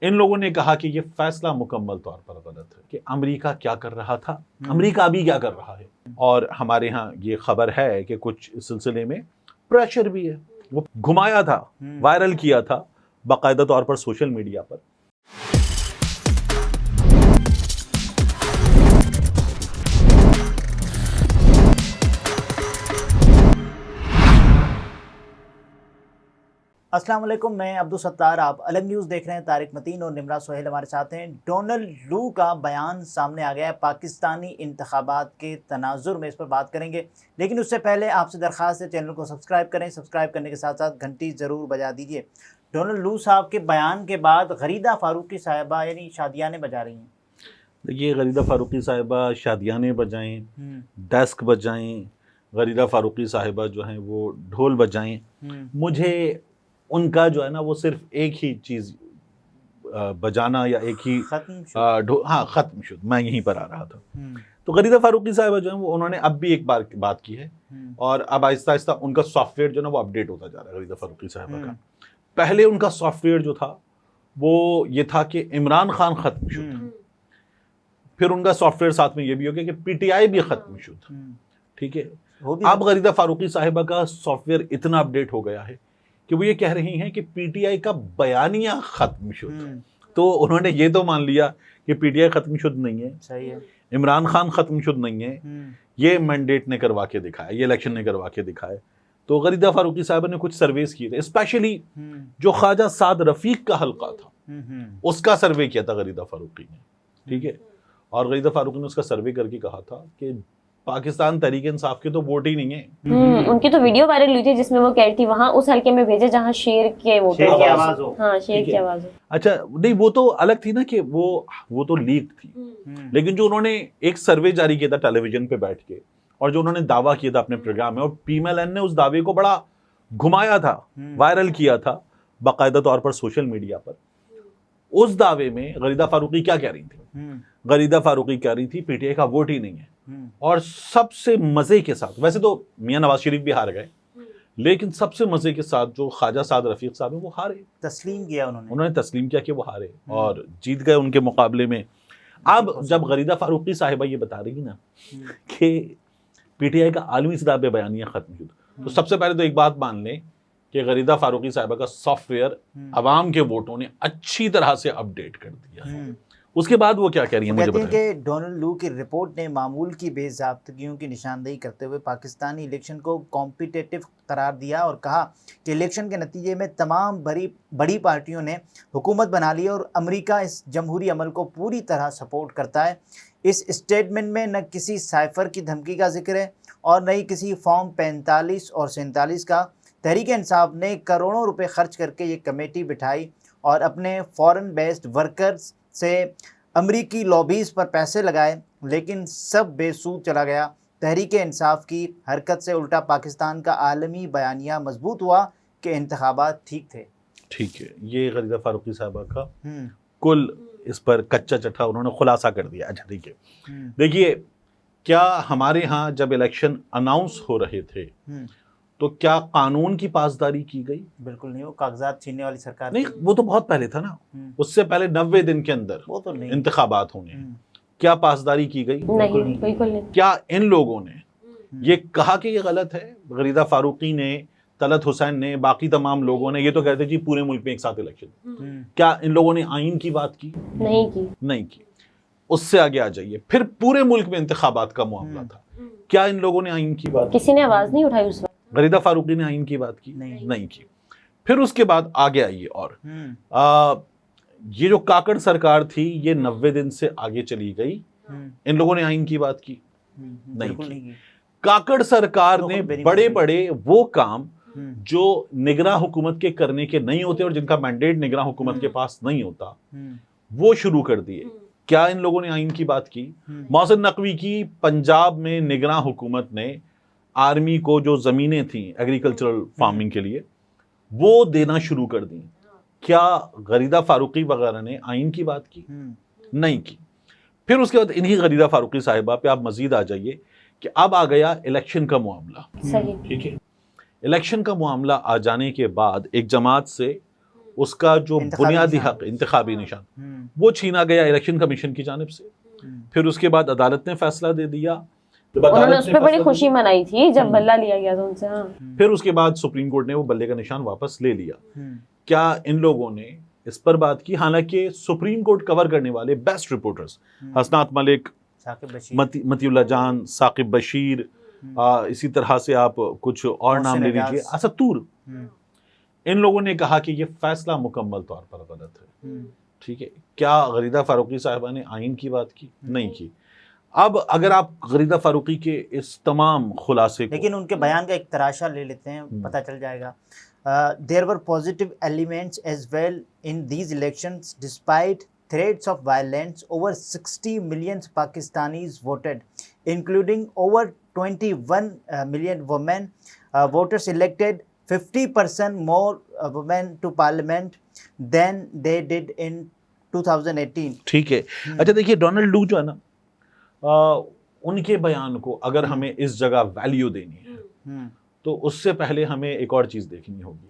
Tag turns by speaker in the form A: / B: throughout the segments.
A: ان لوگوں نے کہا کہ یہ فیصلہ مکمل طور پر غلط ہے کہ امریکہ کیا کر رہا تھا، امریکہ ابھی کیا کر رہا ہے. اور ہمارے ہاں یہ خبر ہے کہ کچھ اس سلسلے میں پریشر بھی ہے، وہ گھمایا تھا، وائرل کیا تھا باقاعدہ طور پر سوشل میڈیا پر.
B: السلام علیکم، میں عبدالستار، آپ الگ نیوز دیکھ رہے ہیں. طارق متین اور نمرا سہیل ہمارے ساتھ ہیں. ڈونلڈ لو کا بیان سامنے آ گیا ہے پاکستانی انتخابات کے تناظر میں، اس پر بات کریں گے. لیکن اس سے پہلے آپ سے درخواست ہے چینل کو سبسکرائب کریں، سبسکرائب کرنے کے ساتھ ساتھ گھنٹی ضرور بجا دیجیے. ڈونلڈ لو صاحب کے بیان کے بعد غریدہ فاروقی صاحبہ یعنی شادیانے بجا رہی ہیں.
A: دیکھیے، غریدہ فاروقی صاحبہ شادیانے بجائیں، ڈیسک بجائیں، غریدہ فاروقی صاحبہ جو ہیں وہ ڈھول بجائیں. مجھے ان کا جو ہے نا وہ صرف ایک ہی چیز بجانا یا ایک ہی ختم شد، میں یہیں پر آ رہا تھا. تو غریدہ فاروقی صاحبہ جو ہیں وہ انہوں نے اب بھی ایک بار بات کی ہے، اور اب آہستہ آہستہ ان کا سافٹ ویئر جو ہے نا وہ اپڈیٹ ہوتا جا رہا ہے. غریدہ فاروقی صاحبہ کا پہلے ان کا سافٹ ویئر جو تھا وہ یہ تھا کہ عمران خان ختم شد، پھر ان کا سافٹ ویئر ساتھ میں یہ بھی ہو گیا کہ پی ٹی آئی بھی ختم شد. ٹھیک ہے، اب غریدہ فاروقی صاحبہ کا سافٹ ویئر اتنا اپڈیٹ ہو گیا ہے کہ وہ یہ کہہ رہی ہیں کہ پی ٹی آئی کا بیانیہ ختم شد. تو انہوں نے یہ تو مان لیا کہ پی ٹی آئی ختم شد نہیں ہے، صحیح ہے، عمران خان ختم شد نہیں ہے، یہ مینڈیٹ نے کروا کے دکھایا، یہ الیکشن نے کروا کے دکھایا. تو غریدہ فاروقی صاحبہ نے کچھ سرویز کیے تھے، اسپیشلی جو خواجہ سعد رفیق کا حلقہ تھا اس کا سروے کیا تھا غریدہ فاروقی نے. ٹھیک ہے، اور غریدہ فاروقی نے اس کا سروے کر کے کہا تھا کہ پاکستان تحریک انصاف کے تو ووٹ ہی نہیں ہیں.
C: ان کی تو ویڈیو وائرل ہوئی تھی جس میں وہ کہہ رہی تھی وہاں اس حلقے میں بھیجے جہاں شیر کے ووٹر کی آواز ہو. ہاں، شیر کی آواز ہو.
A: اچھا نہیں، وہ تو الگ تھی نا کہ وہ تو لیک تھی، لیکن جو انہوں نے ایک سروے جاری کیا تھا ٹیلی ویژن پہ بیٹھ کے، اور جو انہوں نے دعویٰ کیا تھا اپنے پروگرام میں، اور پی ایم ایل این نے اس دعوے کو بڑا گھمایا تھا، وائرل کیا تھا باقاعدہ طور پر سوشل میڈیا پر. اس دعوے میں غریدہ فاروقی کیا کہہ رہی تھی؟ غریدہ فاروقی کہہ رہی تھی پی ٹی آئی کا ووٹ ہی نہیں ہے. اور سب سے مزے کے ساتھ، ویسے تو میاں نواز شریف بھی ہار گئے، لیکن سب سے مزے کے ساتھ جو خواجہ سعد رفیق صاحب ہیں وہ ہارے.
B: تسلیم کیا انہوں
A: نے تسلیم کیا کہ وہ ہارے اور جیت گئے ان کے مقابلے میں. اب جب غریدہ فاروقی صاحبہ یہ بتا رہی نا کہ پی ٹی آئی کا عالمی سطح پہ بیانیہ ختم شد، تو سب سے پہلے تو ایک بات مان لیں کہ غریدہ فاروقی صاحبہ کا سافٹ ویئر عوام کے ووٹوں نے اچھی طرح سے اپڈیٹ کر دیا ہے. اس کے بعد وہ کیا کہہ رہی ہیں مجھے بتائیں.
B: کہ ڈونلڈ لو کی رپورٹ نے معمول کی بے ضابطگیوں کی نشاندہی کرتے ہوئے پاکستانی الیکشن کو کمپیٹیٹو قرار دیا اور کہا کہ الیکشن کے نتیجے میں تمام بڑی پارٹیوں نے حکومت بنا لی اور امریکہ اس جمہوری عمل کو پوری طرح سپورٹ کرتا ہے. اس اسٹیٹمنٹ میں نہ کسی سائفر کی دھمکی کا ذکر ہے اور نہ ہی کسی فارم 45 اور 47 کا. تحریک انصاف نے کروڑوں روپے خرچ کر کے یہ کمیٹی بٹھائی اور اپنے فورن بیسڈ ورکرز سے امریکی لابیز پر پیسے لگائے، لیکن سب بے سود چلا گیا. تحریک انصاف کی حرکت سے الٹا پاکستان کا عالمی بیانیہ مضبوط ہوا کہ انتخابات ٹھیک تھے.
A: ٹھیک ہے، یہ غریدہ فاروقی صاحبہ کا کل اس پر کچا چٹھا انہوں نے خلاصہ کر دیا. اچھا ٹھیک ہے، دیکھیے کیا ہمارے ہاں جب الیکشن اناؤنس ہو رہے تھے تو کیا قانون کی پاسداری کی گئی؟
B: بالکل نہیں، وہ کاغذات چھیننے والی سرکار
A: نہیں، وہ تو بہت پہلے تھا نا، اس سے پہلے 90 دن کے اندر
B: وہ تو نہیں
A: انتخابات ہونے. کیا پاسداری کی گئی؟
C: نہیں، بالکل نہیں.
A: کیا ان لوگوں نے یہ کہا کہ یہ غلط ہے؟ غریدہ فاروقی نے، طلعت حسین نے، باقی تمام لوگوں نے یہ تو کہتے جی پورے ملک میں ایک ساتھ الیکشن. کیا ان لوگوں نے آئین کی بات کی؟ نہیں کی. اس سے آگے آ جائیے، پھر پورے ملک میں انتخابات کا معاملہ تھا، کیا ان لوگوں نے آئین کی بات؟
C: کسی نے آواز نہیں اٹھائی اس وقت.
A: غریدہ فاروقی نے آئین کی بات کی؟ نہیں کی. پھر اس کے بعد آگے آئیے، اور یہ جو کاکڑ سرکار تھی یہ 90 دن سے آگے چلی گئی، ان لوگوں نے آئین کی بات کی؟ نہیں کی. کاکڑ سرکار نے بڑے بڑے وہ کام جو نگراں حکومت کے کرنے کے نہیں ہوتے اور جن کا مینڈیٹ نگراں حکومت کے پاس نہیں ہوتا وہ شروع کر دیے. کیا ان لوگوں نے آئین کی بات کی؟ محسن نقوی کی پنجاب میں نگراں حکومت نے آرمی کو جو زمینیں تھیں ایگریکلچرل فارمنگ کے لیے وہ دینا شروع کر دیں. کیا غریدہ فاروقی وغیرہ نے آئین کی بات کی؟ نہیں کی. پھر اس کے بعد انہی غریدہ فاروقی صاحبہ پہ آپ مزید آ جائیے کہ اب آ گیا الیکشن کا معاملہ. ٹھیک ہے، الیکشن کا معاملہ آ جانے کے بعد ایک جماعت سے اس کا جو بنیادی حق انتخابی نشان وہ چھینا گیا الیکشن کمیشن کی جانب سے. پھر اس کے بعد عدالت نے فیصلہ دے دیا.
C: انہوں نے اس پہ بڑی خوشی منائی تھی جب بلہ لیا گیا تھا ان سے.
A: پھر اس کے بعد سپریم کورٹ نے وہ بلے کا نشان واپس لے لیا. کیا ان لوگوں نے اس پر بات کی؟ حالانکہ سپریم کورٹ کور کرنے والے بیسٹ رپورٹرز حسنات ملک, متی اللہ جان, ثاقب بشیر, اسی طرح سے آپ کچھ اور نام لے لیجیے, اسد طور, ان لوگوں نے کہا کہ یہ فیصلہ مکمل طور پر غلط ہے. ٹھیک ہے, کیا غریدہ فاروقی صاحبہ نے آئین کی بات کی؟ نہیں کی. اب اگر آپ غریدہ فاروقی کے اس تمام خلاصے کو,
B: لیکن ان کے بیان کا ایک تراشا لے لیتے ہیں, پتہ چل جائے گا. There were positive elements as well in these elections despite threats of violence. Over 60 million Pakistanis voted, including over 21 million women. Voters elected 50% more women to parliament than they did in 2018.
A: ٹھیک ہے. اچھا دیکھیے, Donald Dhok جو ہے نا, ان کے بیان کو اگر ہمیں اس جگہ ویلیو دینی ہے تو اس سے پہلے ہمیں ایک اور چیز دیکھنی ہوگی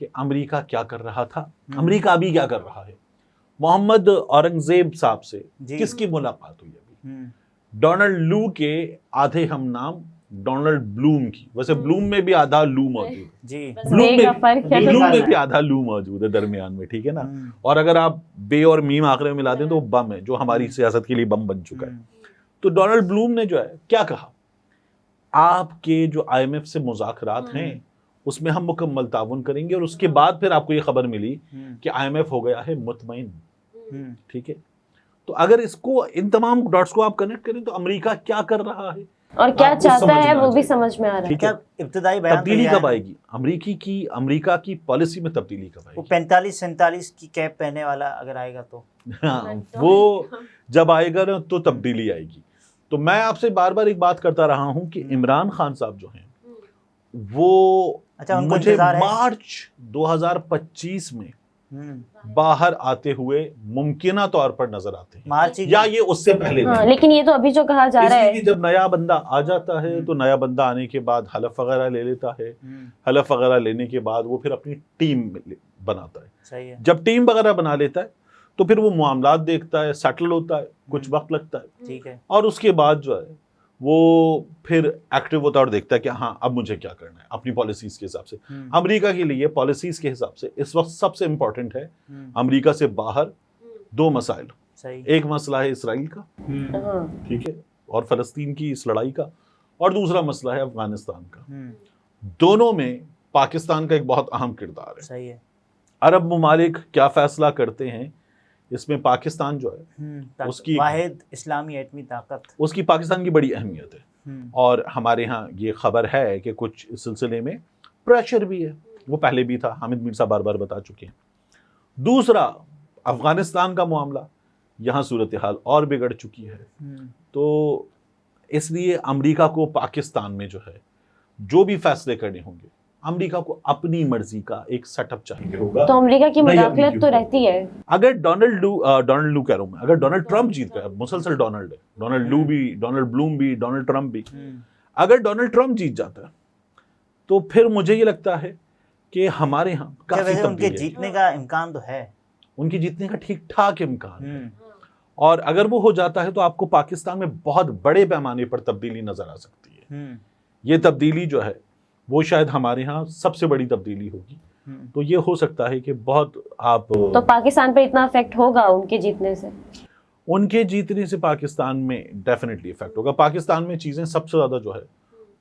A: کہ امریکہ کیا کر رہا تھا, امریکہ ابھی کیا کر رہا ہے. محمد اورنگزیب صاحب سے کس کی ملاقات ہوئی ابھی؟ ڈونلڈ لو کے آدھے ہم نام ڈونلڈ بلوم کی. ویسے بلوم میں بھی آدھا لو موجود ہے, بلوم میں بھی آدھا لو موجود ہے درمیان میں, ٹھیک ہے نا. اور اگر آپ بے اور میم آخرے میں ملا دیں تو وہ بم ہے, جو ہماری سیاست کے لیے بم بن چکا ہے. تو ڈونلڈ بلوم نے جو ہے کیا کہا, آپ کے جو آئی ایم ایف سے مذاکرات ہیں اس میں ہم مکمل تعاون کریں گے. اور اس کے بعد پھر آپ کو یہ خبر ملی کہ آئی ایم ایف ہو گیا ہے مطمئن. ٹھیک ہے, تو اگر اس کو ان تمام ڈاٹس کو آپ کنیکٹ کریں تو امریکہ کیا کر رہا ہے
C: اور کیا چاہتا ہے وہ بھی سمجھ میں آ رہا ہے.
B: کیا ابتدائی بیان
A: تبدیلی کب آئے گی امریکہ کی پالیسی میں تبدیلی کب آئے گی؟
B: وہ 45-47 کی کیپ پہنے والا اگر آئے گا تو
A: وہ جب آئے گا نا تو تبدیلی آئے گی. تو میں آپ سے بار بار ایک بات کرتا رہا ہوں کہ عمران خان صاحب جو ہیں وہ مجھے مارچ 2025 میں باہر آتے ہوئے ممکنہ طور پر نظر آتے ہیں, یا یہ اس سے پہلے.
C: لیکن یہ تو ابھی جو کہا جا رہا ہے,
A: جب نیا بندہ آ جاتا ہے تو نیا بندہ آنے کے بعد حلف وغیرہ لے لیتا ہے, حلف وغیرہ لینے کے بعد وہ پھر اپنی ٹیم بناتا ہے. جب ٹیم وغیرہ بنا لیتا ہے تو پھر وہ معاملات دیکھتا ہے, سیٹل ہوتا ہے, کچھ وقت لگتا ہے,
B: ٹھیک ہے,
A: اور اس کے بعد جو ہے وہ پھر ایکٹیو ہوتا ہے اور دیکھتا ہے کہ ہاں اب مجھے کیا کرنا ہے اپنی پالیسیز کے حساب سے. امریکہ کے لیے پالیسیز کے حساب سے اس وقت سب سے امپورٹنٹ ہے امریکہ سے باہر دو مسائل. ایک مسئلہ ہے اسرائیل کا, ٹھیک ہے, اور فلسطین کی اس لڑائی کا, اور دوسرا مسئلہ ہے افغانستان کا. دونوں میں پاکستان کا ایک بہت اہم کردار ہے.
B: صحیح ہے.
A: عرب ممالک کیا فیصلہ کرتے ہیں اس میں پاکستان جو ہے اس کی
B: واحد اسلامی ایٹمی طاقت,
A: اس کی پاکستان کی بڑی اہمیت ہے. اور ہمارے ہاں یہ خبر ہے کہ کچھ اس سلسلے میں پریشر بھی ہے, وہ پہلے بھی تھا, حامد مرزا بار بار بتا چکے ہیں. دوسرا افغانستان کا معاملہ, یہاں صورتحال اور بگڑ چکی ہے. تو اس لیے امریکہ کو پاکستان میں جو ہے جو بھی فیصلے کرنے ہوں گے, امریکہ کو اپنی مرضی کا ایک سیٹ اپ چاہیے ہوگا.
C: تو امریکہ کی مداخلت تو رہتی ہے.
A: اگر ڈونلڈ لو کہہ رہا ہوں میں, اگر ڈونلڈ ٹرمپ جیت گیا, مسلسل ڈونلڈ ہے, ڈونلڈ لو بھی, ڈونلڈ بلوم بھی, ڈونلڈ ٹرمپ بھی, اگر ڈونلڈ ٹرمپ جیت جاتا ہے تو پھر مجھے یہ لگتا ہے کہ ہمارے ہاں کافی
B: ان کے جیتنے کا امکان تو ہے,
A: ان کی جیتنے کا ٹھیک ٹھاک امکان ہے. اور اگر وہ ہو جاتا ہے تو آپ کو پاکستان میں بہت بڑے پیمانے پر تبدیلی نظر آ سکتی ہے. یہ تبدیلی جو ہے وہ شاید ہمارے ہاں سب سے بڑی تبدیلی ہوگی. تو یہ ہو سکتا ہے کہ بہت آپ
C: تو پاکستان پہ اتنا افیکٹ ہوگا ان کے جیتنے سے,
A: ان کے جیتنے سے پاکستان میں ڈیفینیٹلی افیکٹ ہوگا. پاکستان میں چیزیں سب سے زیادہ جو ہے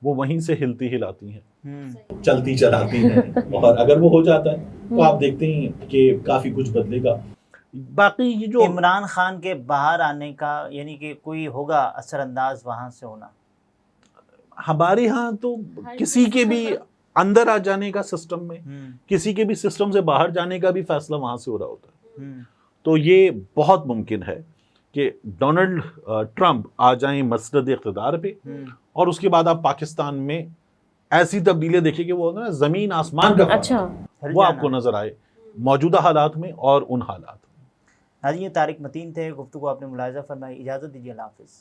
A: وہ وہیں سے ہلتی ہلاتی ہیں, چلتی چلاتی ہیں. اور اگر وہ ہو جاتا ہے تو آپ دیکھتے ہیں کہ کافی کچھ بدلے گا. باقی یہ جو
B: عمران خان کے باہر آنے کا یعنی کہ کوئی ہوگا اثر انداز وہاں سے ہونا,
A: ہمارے ہاں تو کسی کے بھی اندر آ جانے کا سسٹم میں, کسی کے بھی سسٹم سے باہر جانے کا بھی فیصلہ وہاں سے ہو رہا ہوتا ہے. تو یہ بہت ممکن ہے کہ ڈونلڈ ٹرمپ آ جائیں مسند اقتدار پہ, اور اس کے بعد آپ پاکستان میں ایسی تبدیلیاں دیکھیں کہ وہ زمین آسمان کا فرق وہ آپ کو نظر آئے موجودہ حالات میں اور ان حالات میں.
B: یہ طارق متین تھے, گفتگو آپ نے ملاحظہ فرمائی. اجازت دیجیے, اللہ حافظ.